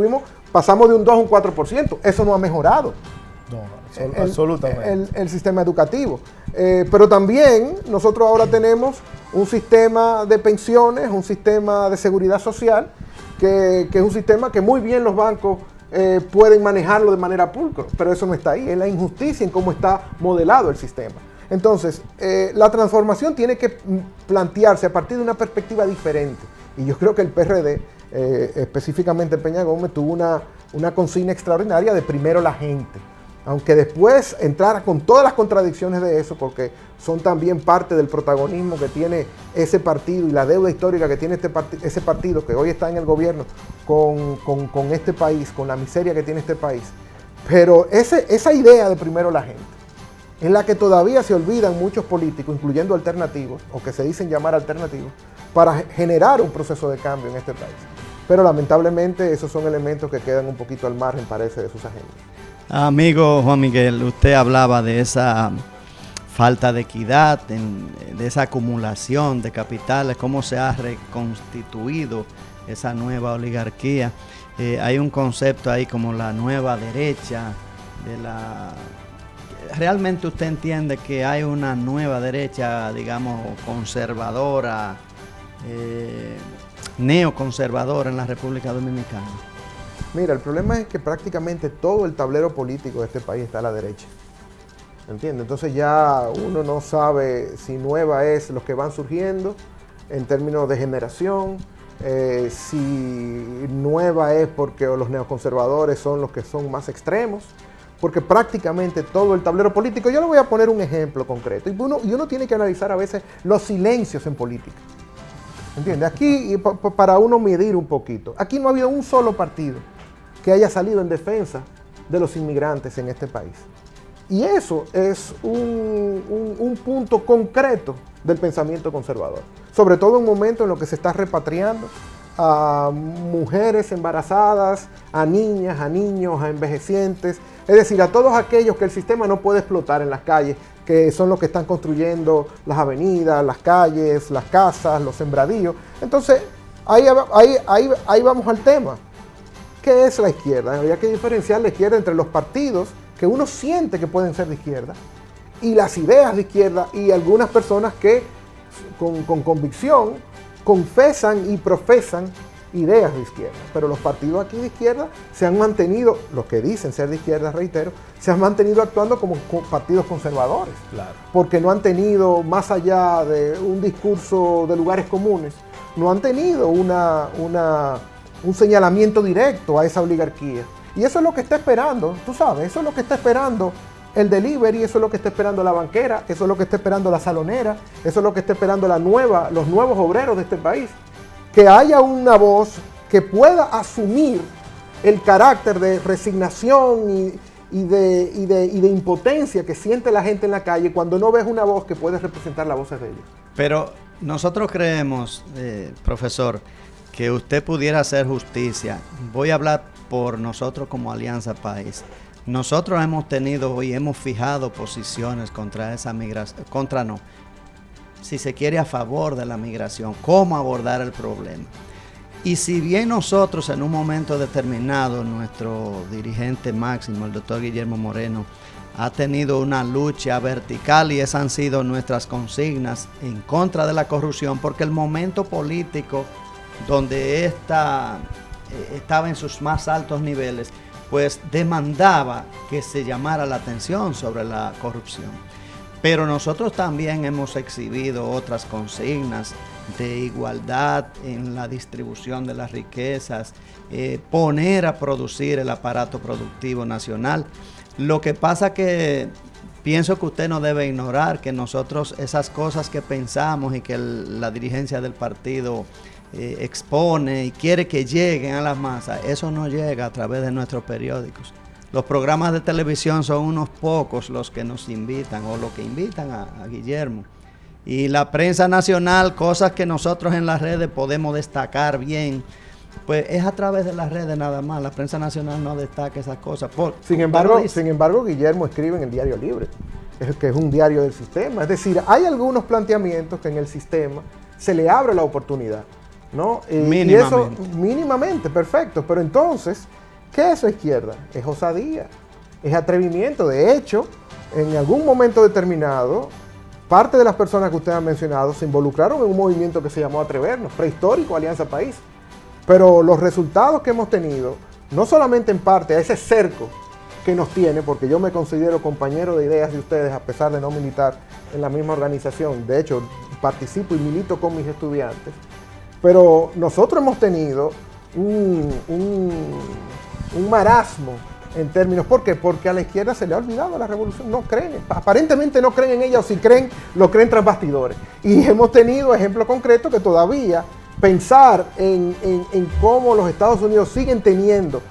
pasamos de un 2 a un 4%, eso no ha mejorado. No, absolutamente. El sistema educativo. Pero también nosotros ahora tenemos un sistema de pensiones, un sistema de seguridad social, que es un sistema que muy bien los bancos pueden manejarlo de manera pulcra, pero eso no está ahí, es la injusticia en cómo está modelado el sistema. Entonces, la transformación tiene que plantearse a partir de una perspectiva diferente. Y yo creo que el PRD, específicamente Peña Gómez, tuvo una consigna extraordinaria de primero la gente. Aunque después entrara con todas las contradicciones de eso, porque son también parte del protagonismo que tiene ese partido y la deuda histórica que tiene ese partido que hoy está en el gobierno con este país, con la miseria que tiene este país. Pero esa idea de primero la gente, en la que todavía se olvidan muchos políticos, incluyendo alternativos, o que se dicen llamar alternativos, para generar un proceso de cambio en este país. Pero lamentablemente esos son elementos que quedan un poquito al margen, parece, de sus agendas. Amigo Juan Miguel, usted hablaba de esa falta de equidad, de esa acumulación de capitales, cómo se ha reconstituido esa nueva oligarquía. hay un concepto ahí como la nueva derecha, ¿realmente usted entiende que hay una nueva derecha, digamos, conservadora, neoconservadora en la República Dominicana? Mira, el problema es que prácticamente todo el tablero político de este país está a la derecha. ¿Entiendes? Entonces ya uno no sabe si nueva es los que van surgiendo en términos de generación, si nueva es porque los neoconservadores son los que son más extremos, porque prácticamente todo el tablero político, yo le voy a poner un ejemplo concreto, y uno tiene que analizar a veces los silencios en política. ¿Entiendes? Aquí, para uno medir un poquito, aquí no ha habido un solo partido que haya salido en defensa de los inmigrantes en este país. Y eso es un punto concreto del pensamiento conservador. Sobre todo en un momento en lo que se está repatriando a mujeres embarazadas, a niñas, a niños, a envejecientes. Es decir, a todos aquellos que el sistema no puede explotar en las calles, que son los que están construyendo las avenidas, las calles, las casas, los sembradíos. Entonces, ahí vamos al tema. ¿Qué es la izquierda? Habría que diferenciar la izquierda entre los partidos que uno siente que pueden ser de izquierda y las ideas de izquierda y algunas personas que con convicción confesan y profesan ideas de izquierda. Pero los partidos aquí de izquierda se han mantenido, los que dicen ser de izquierda, reitero, se han mantenido actuando como partidos conservadores. Claro. Porque no han tenido, más allá de un discurso de lugares comunes, no han tenido un señalamiento directo a esa oligarquía. Y eso es lo que está esperando, tú sabes, eso es lo que está esperando el delivery, eso es lo que está esperando la banquera, eso es lo que está esperando la salonera, eso es lo que está esperando los nuevos obreros de este país. Que haya una voz que pueda asumir el carácter de resignación y de impotencia que siente la gente en la calle cuando no ves una voz que puede representar las voces de ellos. Pero nosotros creemos, profesor, que usted pudiera hacer justicia. Voy a hablar por nosotros como Alianza País. Nosotros hemos tenido y hemos fijado posiciones contra esa migración, si se quiere, a favor de la migración, cómo abordar el problema. Y si bien nosotros en un momento determinado, nuestro dirigente máximo, el doctor Guillermo Moreno, ha tenido una lucha vertical y esas han sido nuestras consignas en contra de la corrupción, porque el momento político donde estaba en sus más altos niveles, pues demandaba que se llamara la atención sobre la corrupción. Pero nosotros también hemos exhibido otras consignas de igualdad en la distribución de las riquezas, poner a producir el aparato productivo nacional. Lo que pasa que pienso que usted no debe ignorar que nosotros esas cosas que pensamos y que la dirigencia del partido expone y quiere que lleguen a las masas, eso no llega a través de nuestros periódicos. Los programas de televisión son unos pocos los que nos invitan o los que invitan a Guillermo. Y la prensa nacional, cosas que nosotros en las redes podemos destacar bien, pues es a través de las redes nada más. La prensa nacional no destaca esas cosas. Sin embargo, Guillermo escribe en el Diario Libre, que es un diario del sistema. Es decir, hay algunos planteamientos que en el sistema se le abre la oportunidad, ¿no? Mínimamente. Y eso, mínimamente, perfecto. Pero entonces, ¿qué es la izquierda? Es osadía, es atrevimiento. De hecho, en algún momento determinado, parte de las personas que usted ha mencionado se involucraron en un movimiento que se llamó Atrevernos, prehistórico, Alianza País. Pero los resultados que hemos tenido, no solamente en parte a ese cerco que nos tiene, porque yo me considero compañero de ideas de ustedes a pesar de no militar en la misma organización, de hecho participo y milito con mis estudiantes, pero nosotros hemos tenido un marasmo en términos, ¿por qué? Porque a la izquierda se le ha olvidado la revolución, no creen, aparentemente no creen en ella, o si creen, lo creen tras bastidores. Y hemos tenido ejemplos concretos que todavía pensar en cómo los Estados Unidos siguen teniendo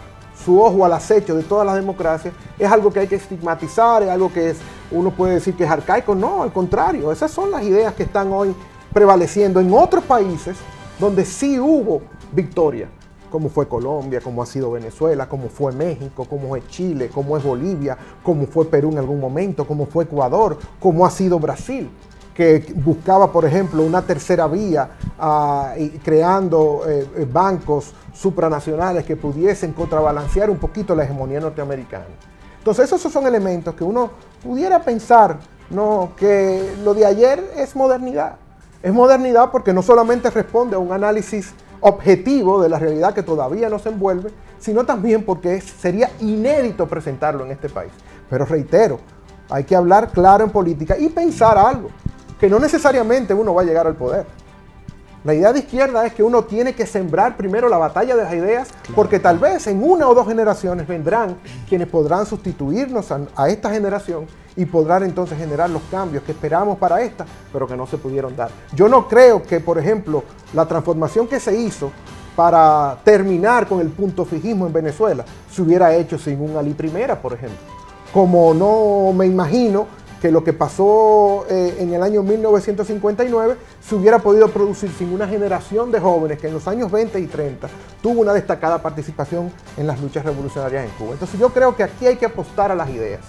su ojo al acecho de todas las democracias es algo que hay que estigmatizar, es algo que uno puede decir que es arcaico. No, al contrario, esas son las ideas que están hoy prevaleciendo en otros países donde sí hubo victoria, como fue Colombia, como ha sido Venezuela, como fue México, como es Chile, como es Bolivia, como fue Perú en algún momento, como fue Ecuador, como ha sido Brasil, que buscaba, por ejemplo, una tercera vía y creando bancos supranacionales que pudiesen contrabalancear un poquito la hegemonía norteamericana. Entonces esos son elementos que uno pudiera pensar, ¿no?, que lo de ayer es modernidad. Es modernidad porque no solamente responde a un análisis objetivo de la realidad que todavía nos envuelve, sino también porque sería inédito presentarlo en este país. Pero reitero, hay que hablar claro en política y pensar algo, que no necesariamente uno va a llegar al poder. La idea de izquierda es que uno tiene que sembrar primero la batalla de las ideas, porque tal vez en 1 o 2 generaciones vendrán quienes podrán sustituirnos a esta generación y podrán entonces generar los cambios que esperamos para esta, pero que no se pudieron dar. Yo no creo que, por ejemplo, la transformación que se hizo para terminar con el punto fijismo en Venezuela se hubiera hecho sin un Ali Primera, por ejemplo. Como no me imagino que lo que pasó en el año 1959 se hubiera podido producir sin una generación de jóvenes que en los años 20 y 30 tuvo una destacada participación en las luchas revolucionarias en Cuba. Entonces yo creo que aquí hay que apostar a las ideas,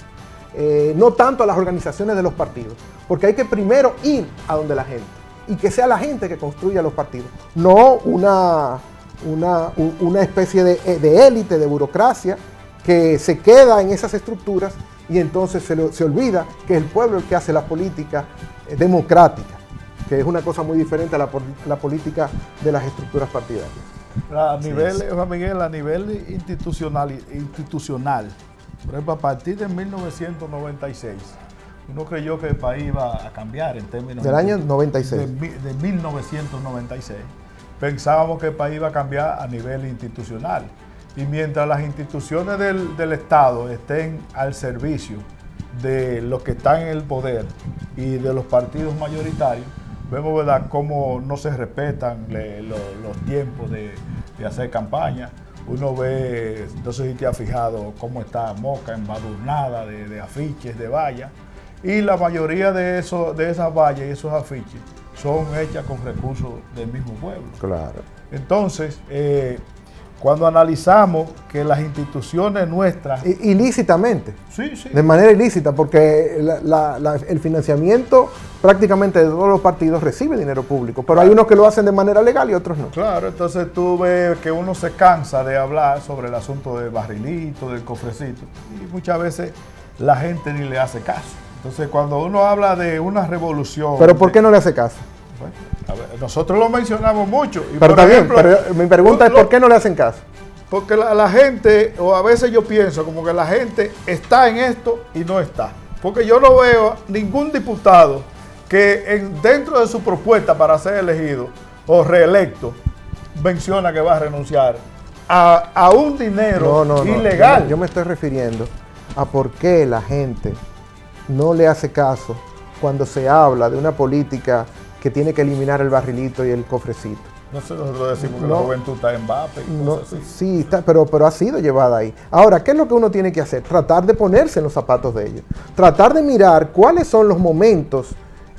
no tanto a las organizaciones de los partidos, porque hay que primero ir a donde la gente, y que sea la gente que construya los partidos, no una especie de élite, de burocracia, que se queda en esas estructuras y entonces se olvida que es el pueblo el que hace la política democrática, que es una cosa muy diferente a la política de las estructuras partidarias. A nivel, Juan Miguel, a nivel institucional, por ejemplo, a partir de 1996, uno creyó que el país iba a cambiar en términos... Del año 96. De 1996. Pensábamos que el país iba a cambiar a nivel institucional. Y mientras las instituciones del Estado estén al servicio de los que están en el poder y de los partidos mayoritarios, vemos, ¿verdad?, cómo no se respetan los tiempos de hacer campaña. Uno ve, no sé si te has fijado cómo está Moca embadurnada de afiches, de vallas, y la mayoría de esas vallas y esos afiches son hechas con recursos del mismo pueblo. Claro. Entonces, cuando analizamos que las instituciones nuestras... Ilícitamente. Sí, sí. De manera ilícita, porque el financiamiento prácticamente de todos los partidos recibe dinero público, pero hay unos que lo hacen de manera legal y otros no. Claro, entonces tú ves que uno se cansa de hablar sobre el asunto del barrilito, del cofrecito, y muchas veces la gente ni le hace caso. Entonces, cuando uno habla de una revolución... ¿Pero por qué no le hace caso? Bueno, a ver, nosotros lo mencionamos mucho. Y pero por está ejemplo, bien, pero mi pregunta es ¿por qué no le hacen caso? Porque la gente, o a veces yo pienso como que la gente está en esto y no está. Porque yo no veo ningún diputado que dentro de su propuesta para ser elegido o reelecto menciona que va a renunciar a un dinero ilegal. Yo me estoy refiriendo a por qué la gente no le hace caso cuando se habla de una política que tiene que eliminar el barrilito y el cofrecito. No sé, nosotros decimos que la juventud está en Mbappé y cosas así. Sí, está, pero ha sido llevada ahí. Ahora, ¿qué es lo que uno tiene que hacer? Tratar de ponerse en los zapatos de ellos. Tratar de mirar cuáles son los momentos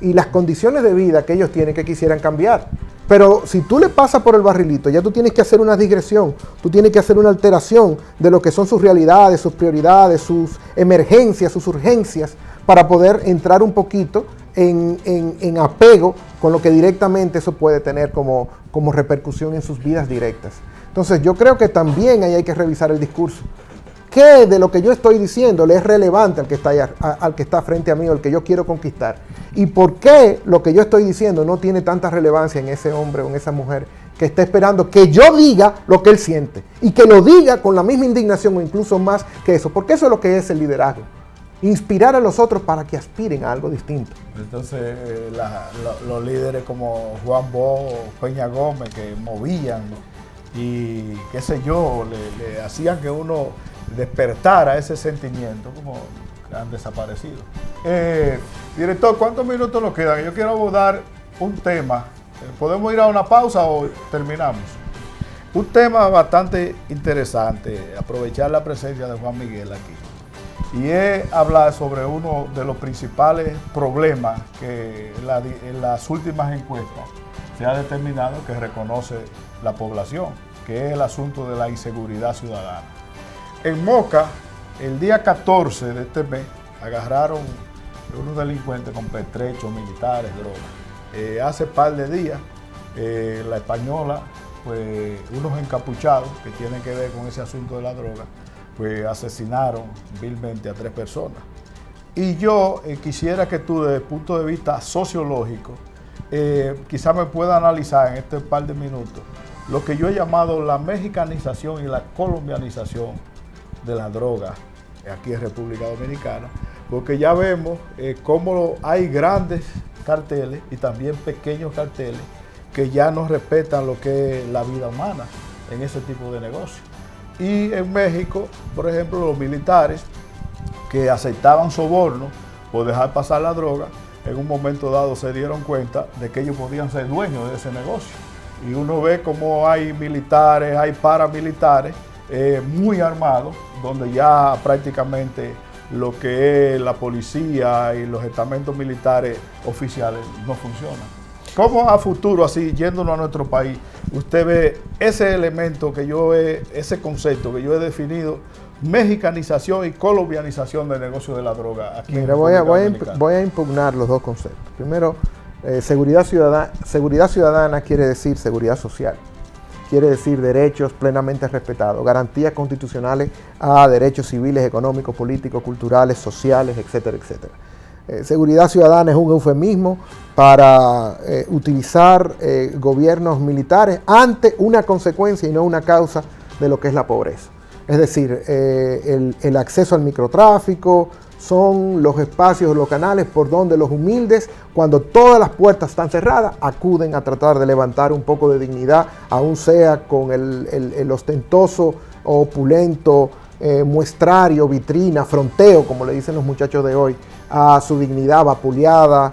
y las condiciones de vida que ellos tienen que quisieran cambiar. Pero si tú le pasas por el barrilito, ya tú tienes que hacer una digresión, tú tienes que hacer una alteración de lo que son sus realidades, sus prioridades, sus emergencias, sus urgencias, para poder entrar un poquito en apego con lo que directamente eso puede tener como repercusión en sus vidas directas. Entonces yo creo que también ahí hay que revisar el discurso. ¿Qué de lo que yo estoy diciendo le es relevante al que está frente a mí o al que yo quiero conquistar? ¿Y por qué lo que yo estoy diciendo no tiene tanta relevancia en ese hombre o en esa mujer que está esperando que yo diga lo que él siente? Y que lo diga con la misma indignación o incluso más que eso. Porque eso es lo que es el liderazgo. Inspirar a los otros para que aspiren a algo distinto. Entonces los líderes como Juan Bosch, Peña Gómez, que movían y qué sé yo, le hacían que uno despertara ese sentimiento, como que han desaparecido. Director, ¿cuántos minutos nos quedan? Yo quiero abordar un tema. ¿Podemos ir a una pausa o terminamos? Un tema bastante interesante, aprovechar la presencia de Juan Miguel aquí. Y es hablar sobre uno de los principales problemas que en las últimas encuestas se ha determinado que reconoce la población, que es el asunto de la inseguridad ciudadana. En Moca, el día 14 de este mes, agarraron unos delincuentes con pertrechos, militares, drogas. Hace par de días La Española, pues unos encapuchados que tienen que ver con ese asunto de la droga, pues asesinaron vilmente a 3 personas. Y yo quisiera que tú, desde el punto de vista sociológico, quizás me pueda analizar en este par de minutos lo que yo he llamado la mexicanización y la colombianización de la droga aquí en República Dominicana, porque ya vemos cómo hay grandes carteles y también pequeños carteles que ya no respetan lo que es la vida humana en ese tipo de negocios. Y en México, por ejemplo, los militares que aceptaban sobornos por dejar pasar la droga, en un momento dado se dieron cuenta de que ellos podían ser dueños de ese negocio. Y uno ve cómo hay militares, hay paramilitares muy armados, donde ya prácticamente lo que es la policía y los estamentos militares oficiales no funcionan. ¿Cómo a futuro, así yéndonos a nuestro país, usted ve ese elemento ese concepto que yo he definido, mexicanización y colombianización del negocio de la droga aquí? Mira, voy a impugnar los dos conceptos. Primero, seguridad ciudadana quiere decir seguridad social, quiere decir derechos plenamente respetados, garantías constitucionales a derechos civiles, económicos, políticos, culturales, sociales, etcétera, etcétera. Seguridad ciudadana es un eufemismo para utilizar gobiernos militares ante una consecuencia y no una causa de lo que es la pobreza. Es decir, el acceso al microtráfico son los espacios, los canales por donde los humildes, cuando todas las puertas están cerradas, acuden a tratar de levantar un poco de dignidad, aún sea con el ostentoso, opulento muestrario, vitrina, fronteo, como le dicen los muchachos de hoy, a su dignidad vapuleada,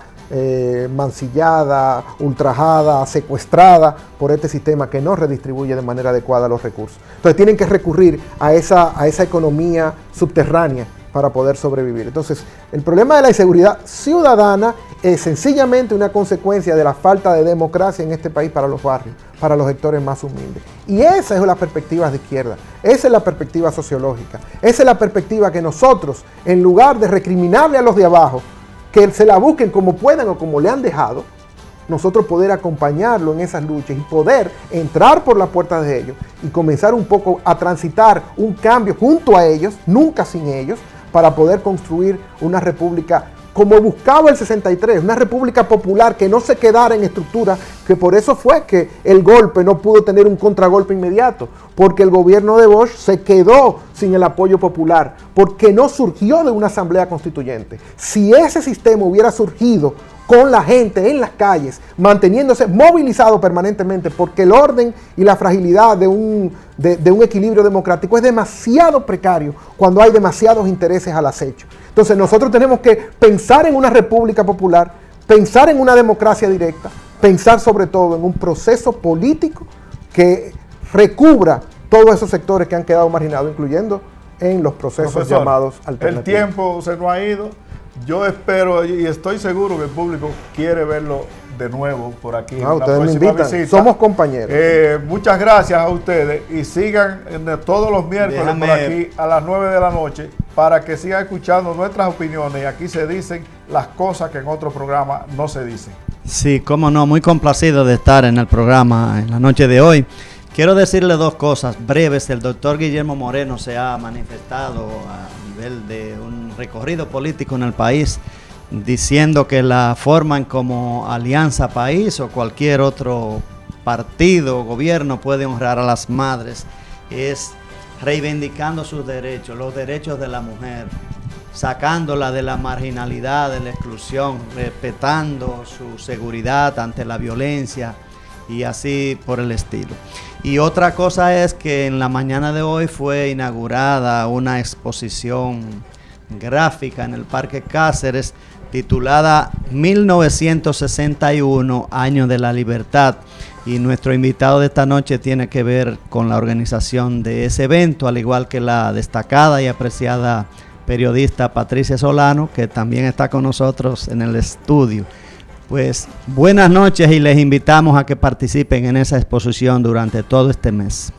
mancillada, ultrajada, secuestrada por este sistema que no redistribuye de manera adecuada los recursos. Entonces tienen que recurrir a esa economía subterránea para poder sobrevivir. Entonces, el problema de la inseguridad ciudadana es sencillamente una consecuencia de la falta de democracia en este país para los barrios, para los sectores más humildes. Y esa es la perspectiva de izquierda, esa es la perspectiva sociológica, esa es la perspectiva que nosotros, en lugar de recriminarle a los de abajo, que se la busquen como puedan o como le han dejado, nosotros poder acompañarlo en esas luchas y poder entrar por la puerta de ellos y comenzar un poco a transitar un cambio junto a ellos, nunca sin ellos, para poder construir una república como buscaba el 63, una república popular que no se quedara en estructura, que por eso fue que el golpe no pudo tener un contragolpe inmediato, porque el gobierno de Bosch se quedó sin el apoyo popular, porque no surgió de una asamblea constituyente. Si ese sistema hubiera surgido con la gente en las calles, manteniéndose movilizado permanentemente, porque el orden y la fragilidad de un equilibrio democrático es demasiado precario cuando hay demasiados intereses al acecho. Entonces nosotros tenemos que pensar en una república popular, pensar en una democracia directa, pensar sobre todo en un proceso político que recubra todos esos sectores que han quedado marginados, incluyendo en los procesos Profesor, llamados alternativos. El tiempo se nos ha ido. Yo espero y estoy seguro que el público quiere verlo de nuevo por aquí. En ustedes me invitan. Visita. Somos compañeros. Muchas gracias a ustedes y sigan todos los miércoles por aquí a las 9 de la noche para que sigan escuchando nuestras opiniones. Y aquí se dicen las cosas que en otros programas no se dicen. Sí, cómo no, muy complacido de estar en el programa en la noche de hoy. Quiero decirle dos cosas breves. El doctor Guillermo Moreno se ha manifestado a nivel de un recorrido político en el país, diciendo que la forman como Alianza País o cualquier otro partido o gobierno puede honrar a las madres, es reivindicando sus derechos, los derechos de la mujer, sacándola de la marginalidad, de la exclusión, respetando su seguridad ante la violencia y así por el estilo. Y otra cosa es que en la mañana de hoy fue inaugurada una exposición gráfica en el Parque Cáceres titulada 1961, Año de la Libertad. Y nuestro invitado de esta noche tiene que ver con la organización de ese evento, al igual que la destacada y apreciada periodista Patricia Solano, que también está con nosotros en el estudio. Pues buenas noches y les invitamos a que participen en esa exposición durante todo este mes.